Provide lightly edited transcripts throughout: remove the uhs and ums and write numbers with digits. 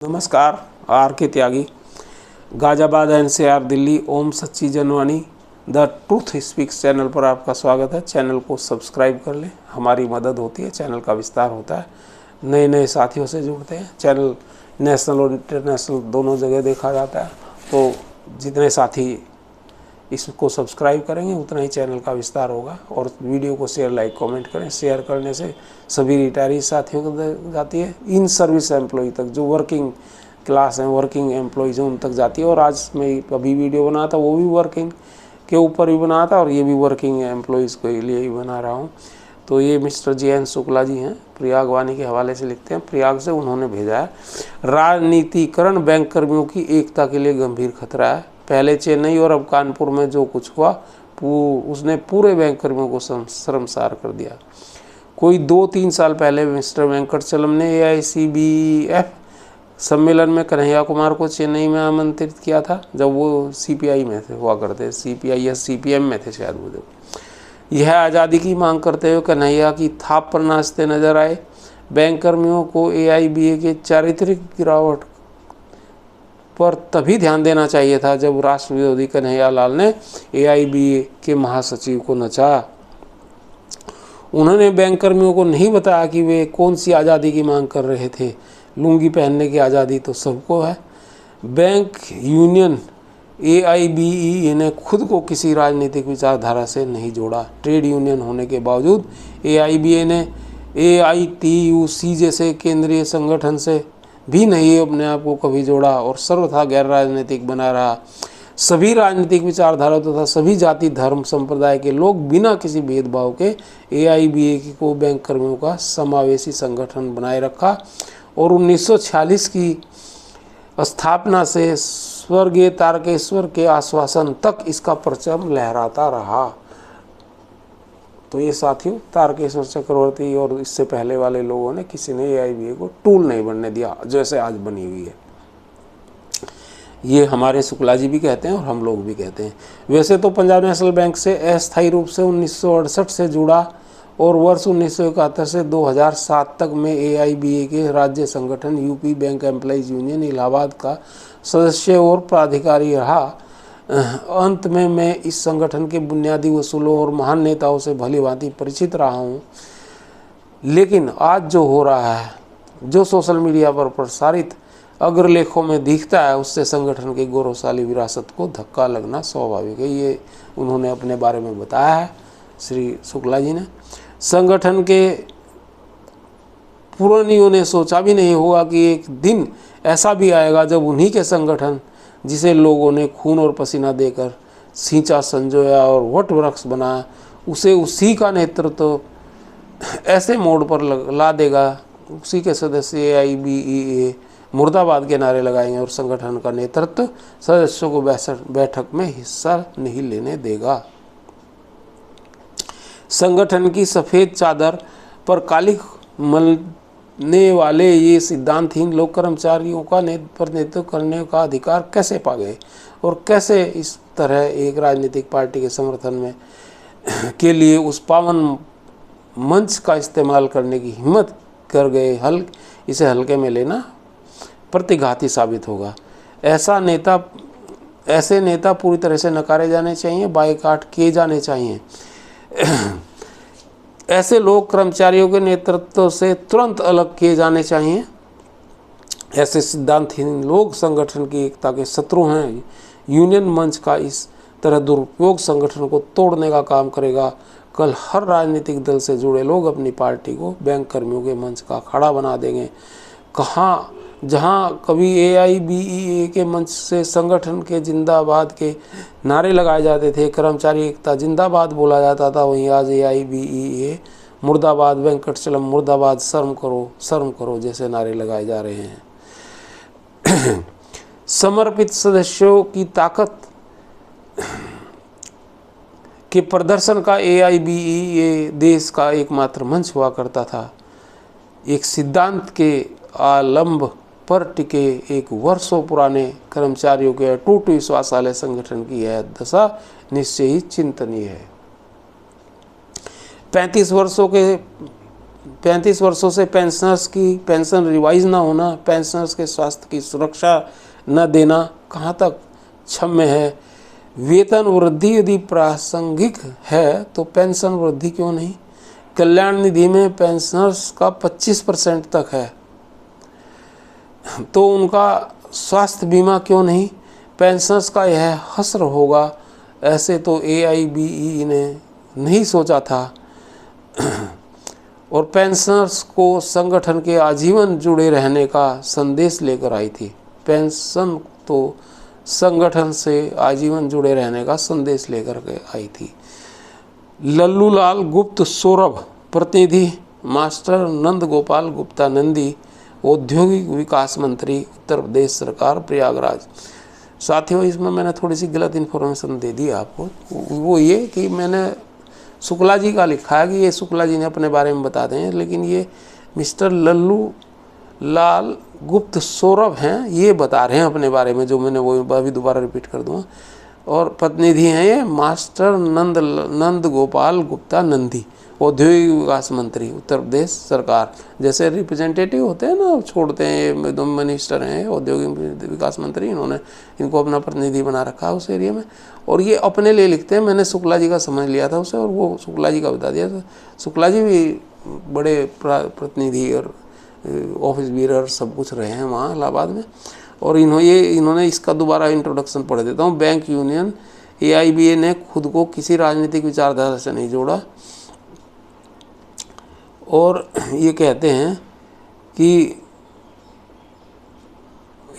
नमस्कार। आर के त्यागी, गाजियाबाद एनसीआर दिल्ली। ओम सच्ची Janwani the truth speaks channel पर आपका स्वागत है। चैनल को सब्सक्राइब कर लें, हमारी मदद होती है, चैनल का विस्तार होता है, नए नए साथियों से जुड़ते हैं। चैनल नेशनल और इंटरनेशनल दोनों जगह देखा जाता है, तो जितने साथी इसको सब्सक्राइब करेंगे उतना ही चैनल का विस्तार होगा। और वीडियो को शेयर, लाइक, कमेंट करें। शेयर करने से सभी रिटायरी साथियों को जाती है, इन सर्विस एम्प्लॉय तक, जो वर्किंग क्लास हैं, वर्किंग एम्प्लॉयज़ हैं, उन तक जाती है। और आज मैं अभी वीडियो बना था, वो भी वर्किंग के ऊपर ही बना था, और ये भी वर्किंग एम्प्लॉयज़ के लिए ही बना रहा हूँ। तो ये मिस्टर JN शुक्ला जी हैं, प्रयाग वाणी के हवाले से लिखते हैं। प्रयाग से उन्होंने भेजा है, राजनीतिकरण बैंक कर्मियों की एकता के लिए गंभीर खतरा है। पहले चेन्नई और अब कानपुर में जो कुछ हुआ, उसने पूरे बैंक कर्मियों को शर्मसार कर दिया। कोई 2-3 साल पहले मिस्टर वेंकटचलम ने AICBF सम्मेलन में कन्हैया कुमार को चेन्नई में आमंत्रित किया था, जब वो CPI में थे, हुआ करते, CPI या CPM में थे शायद वो। जब यह आज़ादी की मांग करते हुए कन्हैया की थाप पर नाचते नजर आए। बैंक कर्मियों को AIBA के चारित्रिक गिरावट पर तभी ध्यान देना चाहिए था जब राष्ट्र विरोधी कन्हैया लाल ने AIBA के महासचिव को नचा। उन्होंने बैंक कर्मियों को नहीं बताया कि वे कौन सी आज़ादी की मांग कर रहे थे। लुंगी पहनने की आज़ादी तो सबको है। बैंक यूनियन AIBE ने खुद को किसी राजनीतिक विचारधारा से नहीं जोड़ा। ट्रेड यूनियन होने के बावजूद AIBA ने AITUC जैसे केंद्रीय संगठन से भी नहीं अपने आप को कभी जोड़ा और सर्वथा गैर राजनीतिक बना रहा। सभी राजनीतिक विचारधारा तथा सभी जाति, धर्म, संप्रदाय के लोग बिना किसी भेदभाव के AIBA को बैंक कर्मियों का समावेशी संगठन बनाए रखा और 1946 की स्थापना से स्वर्गीय तारकेश्वर के आश्वासन तक इसका परचम लहराता रहा। तो ये साथियों, तारकेश्वर चक्रवर्ती और इससे पहले वाले लोगों ने, किसी ने AIBA को टूल नहीं बनने दिया जैसे आज बनी हुई है। ये हमारे शुक्ला जी भी कहते हैं और हम लोग भी कहते हैं। वैसे तो पंजाब नेशनल बैंक से अस्थायी रूप से 1968 से जुड़ा और वर्ष 1971 से 2007 तक में AIBA के राज्य संगठन UP bank employees union Allahabad का सदस्य और प्राधिकारी रहा। अंत में मैं इस संगठन के बुनियादी उसूलों और महान नेताओं से भली भांति परिचित रहा हूँ। लेकिन आज जो हो रहा है, जो सोशल मीडिया पर प्रसारित अग्रलेखों में दिखता है, उससे संगठन की गौरवशाली विरासत को धक्का लगना स्वाभाविक है। ये उन्होंने अपने बारे में बताया है, श्री शुक्ला जी ने। संगठन के पुरानियों ने सोचा भी नहीं होगा कि एक दिन ऐसा भी आएगा जब उन्हीं के संगठन, जिसे लोगों ने खून और पसीना देकर सींचा, संजोया और वट वृक्ष बनाया, उसे उसी का नेतृत्व ऐसे मोड़ पर ला देगा। उसी के सदस्य AIBEA मुर्दाबाद के नारे लगाएंगे और संगठन का नेतृत्व सदस्यों को बैठक में हिस्सा नहीं लेने देगा। संगठन की सफ़ेद चादर पर काली मलने वाले ये सिद्धांतहीन लोग कर्मचारियों का प्रतिनिधित्व करने का अधिकार कैसे पा गए और कैसे इस तरह एक राजनीतिक पार्टी के समर्थन में के लिए उस पावन मंच का इस्तेमाल करने की हिम्मत कर गए। इसे हल्के में लेना प्रतिघाती साबित होगा। ऐसे नेता पूरी तरह से नकारे जाने चाहिए, बायकॉट किए जाने चाहिए। ऐसे लोग कर्मचारियों के नेतृत्व से तुरंत अलग किए जाने चाहिए। ऐसे सिद्धांतहीन लोग संगठन की एकता के शत्रु हैं। यूनियन मंच का इस तरह दुरुपयोग संगठन को तोड़ने का काम करेगा। कल हर राजनीतिक दल से जुड़े लोग अपनी पार्टी को बैंक कर्मियों के मंच का अखाड़ा बना देंगे। जहाँ कभी AIBEA के मंच से संगठन के जिंदाबाद के नारे लगाए जाते थे, कर्मचारी एकता जिंदाबाद बोला जाता था, वहीं आज AIBEA मुर्दाबाद, वेंकटचलम मुर्दाबाद, शर्म करो जैसे नारे लगाए जा रहे हैं। समर्पित सदस्यों की ताकत के प्रदर्शन का AIBEA देश का एकमात्र मंच हुआ करता था। एक सिद्धांत के आलंब पर टिके एक वर्षों पुराने कर्मचारियों के अटूट विश्वास वाले संगठन की यह दशा निश्चय ही चिंतनीय है। 35 वर्षों के 35 वर्षों से पेंशनर्स की पेंशन रिवाइज ना होना, पेंशनर्स के स्वास्थ्य की सुरक्षा न देना कहाँ तक क्षम्य है। वेतन वृद्धि यदि प्रासंगिक है तो पेंशन वृद्धि क्यों नहीं। कल्याण निधि में पेंशनर्स का 25% तक है तो उनका स्वास्थ्य बीमा क्यों नहीं। पेंशनर्स का यह हश्र होगा, ऐसे तो AIBE ने नहीं सोचा था। और पेंशनर्स को संगठन के आजीवन जुड़े रहने का संदेश लेकर आई थी। पेंशन तो संगठन से आजीवन जुड़े रहने का संदेश लेकर के आई थी। लल्लूलाल गुप्त सौरभ, प्रतिनिधि मास्टर नंद गोपाल गुप्ता नंदी, औद्योगिक विकास मंत्री उत्तर प्रदेश सरकार, प्रयागराज। साथियों, इसमें मैंने थोड़ी सी गलत इन्फॉर्मेशन दे दी आपको। वो ये कि मैंने शुक्ला जी का लिखा है कि ये शुक्ला जी ने अपने बारे में बता दें, लेकिन ये मिस्टर लल्लू लाल गुप्त सौरभ हैं, ये बता रहे हैं अपने बारे में, जो मैंने वो अभी दोबारा रिपीट कर दूँगा। और प्रतिनिधि हैं ये मास्टर नंद गोपाल गुप्ता नंदी, औद्योगिक विकास मंत्री उत्तर प्रदेश सरकार। जैसे रिप्रेजेंटेटिव होते हैं ना, छोड़ते हैं, ये दो मिनिस्टर हैं औद्योगिक विकास मंत्री, इन्होंने इनको अपना प्रतिनिधि बना रखा है उस एरिया में। और ये अपने लिए लिखते हैं, मैंने शुक्ला जी का समझ लिया था उसे और वो शुक्ला जी का बता दिया था। शुक्ला जी भी बड़े प्रतिनिधि और ऑफिस बीरर सब कुछ रहे हैं वहाँ इलाहाबाद में। और इन्होंने इसका दोबारा इंट्रोडक्शन पढ़ देता हूँ। बैंक यूनियन AIBA ने खुद को किसी राजनीतिक विचारधारा से नहीं जोड़ा और ये कहते हैं कि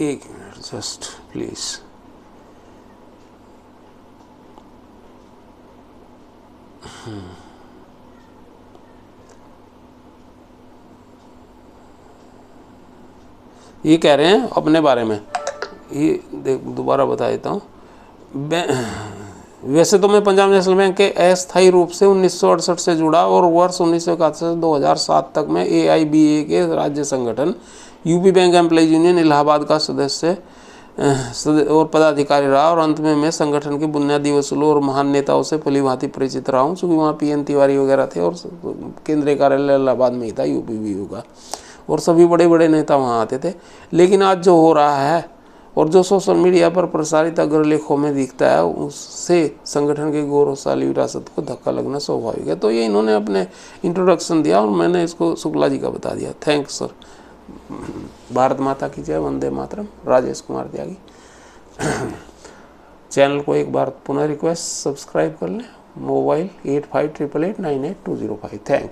एक मिनट जस्ट प्लीज़, ये कह रहे हैं अपने बारे में, ये दोबारा बता देता हूँ। वैसे तो मैं पंजाब नेशनल बैंक के अस्थायी रूप से 1968 से जुड़ा और वर्ष 1961 से 2007 तक में AIBA के राज्य संगठन UP bank employees union Allahabad का सदस्य और पदाधिकारी रहा। और अंत में मैं संगठन के बुनियादी वसूलों और महान नेताओं से भली भांति परिचित रहा हूँ, चूँकि वहाँ PN तिवारी वगैरह थे और केंद्रीय कार्यालय इलाहाबाद में ही था UPBU का, और सभी बड़े बड़े नेता वहाँ आते थे। लेकिन आज जो हो रहा है और जो सोशल मीडिया पर प्रसारित अग्रलेखों में दिखता है, उससे संगठन के गौरवशाली विरासत को धक्का लगना स्वाभाविक है। तो ये इन्होंने अपने इंट्रोडक्शन दिया और मैंने इसको शुक्ला जी का बता दिया। Thanks sir. भारत माता की जय, वंदे मातरम। राजेश कुमार त्यागी। चैनल को एक बार पुनः रिक्वेस्ट, सब्सक्राइब कर लें। मोबाइल 8588898205। थैंक्स।